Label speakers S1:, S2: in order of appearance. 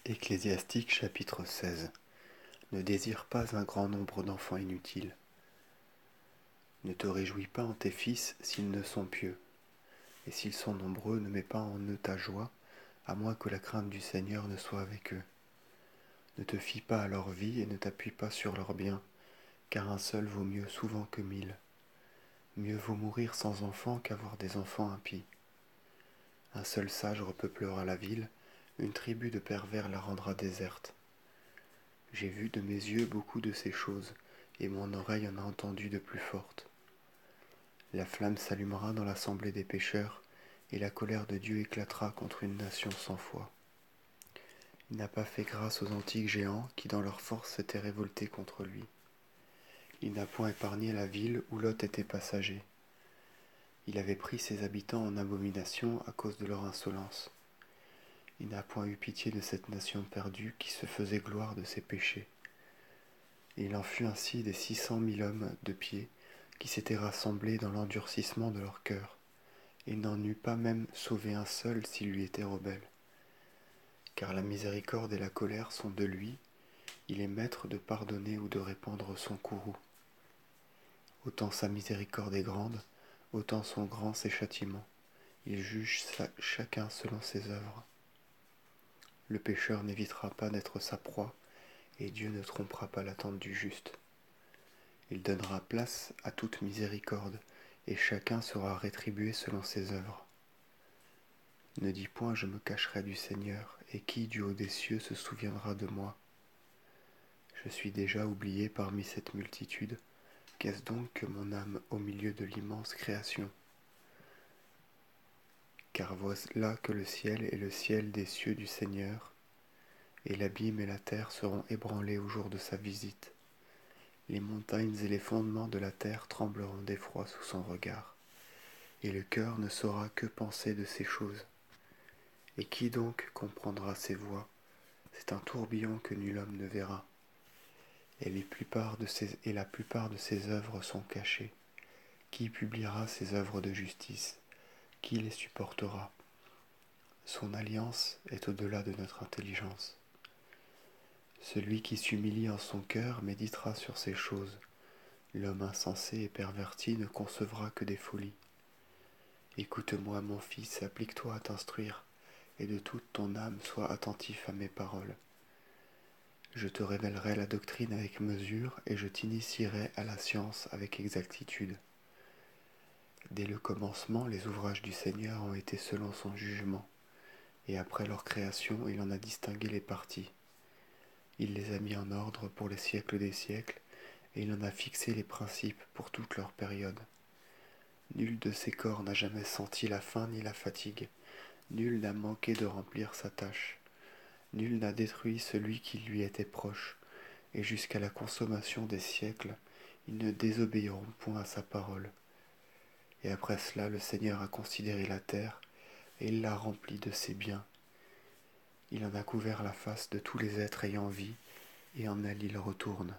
S1: Ecclésiastique chapitre 16. Ne désire pas un grand nombre d'enfants inutiles. Ne te réjouis pas en tes fils s'ils ne sont pieux. Et s'ils sont nombreux, ne mets pas en eux ta joie, à moins que la crainte du Seigneur ne soit avec eux. Ne te fie pas à leur vie et ne t'appuie pas sur leurs biens, car un seul vaut mieux souvent que 1000. Mieux vaut mourir sans enfants qu'avoir des enfants impies. Un seul sage repeuplera la ville, une tribu de pervers la rendra déserte. J'ai vu de mes yeux beaucoup de ces choses, et mon oreille en a entendu de plus fortes. La flamme s'allumera dans l'assemblée des pécheurs, et la colère de Dieu éclatera contre une nation sans foi. Il n'a pas fait grâce aux antiques géants qui dans leur force s'étaient révoltés contre lui. Il n'a point épargné la ville où Lot était passager. Il avait pris ses habitants en abomination à cause de leur insolence. Il n'a point eu pitié de cette nation perdue qui se faisait gloire de ses péchés. Il en fut ainsi des 600 000 hommes de pied qui s'étaient rassemblés dans l'endurcissement de leur cœur, et n'en eut pas même sauvé un seul s'il lui était rebelle. Car la miséricorde et la colère sont de lui, il est maître de pardonner ou de répandre son courroux. Autant sa miséricorde est grande, autant sont grands ses châtiments. Il juge chacun selon ses œuvres. Le pécheur n'évitera pas d'être sa proie, et Dieu ne trompera pas l'attente du juste. Il donnera place à toute miséricorde, et chacun sera rétribué selon ses œuvres. Ne dis point je me cacherai du Seigneur, et qui du haut des cieux se souviendra de moi? Je suis déjà oublié parmi cette multitude, qu'est-ce donc que mon âme au milieu de l'immense création? Car voilà que le ciel est le ciel des cieux du Seigneur, et l'abîme et la terre seront ébranlés au jour de sa visite. Les montagnes et les fondements de la terre trembleront d'effroi sous son regard, et le cœur ne saura que penser de ces choses. Et qui donc comprendra ces voies? C'est un tourbillon que nul homme ne verra. Et la plupart de ses œuvres sont cachées. Qui publiera ses œuvres de justice? Qui les supportera? Son alliance est au-delà de notre intelligence. Celui qui s'humilie en son cœur méditera sur ces choses. L'homme insensé et perverti ne concevra que des folies. Écoute-moi, mon fils, applique-toi à t'instruire, et de toute ton âme sois attentif à mes paroles. Je te révélerai la doctrine avec mesure, et je t'initierai à la science avec exactitude. Dès le commencement, les ouvrages du Seigneur ont été selon son jugement, et après leur création, il en a distingué les parties. Il les a mis en ordre pour les siècles des siècles, et il en a fixé les principes pour toute leur période. Nul de ses corps n'a jamais senti la faim ni la fatigue, nul n'a manqué de remplir sa tâche, nul n'a détruit celui qui lui était proche, et jusqu'à la consommation des siècles, ils ne désobéiront point à sa parole. Et après cela, le Seigneur a considéré la terre, et il l'a remplie de ses biens. Il en a couvert la face de tous les êtres ayant vie, et en elle il retourne.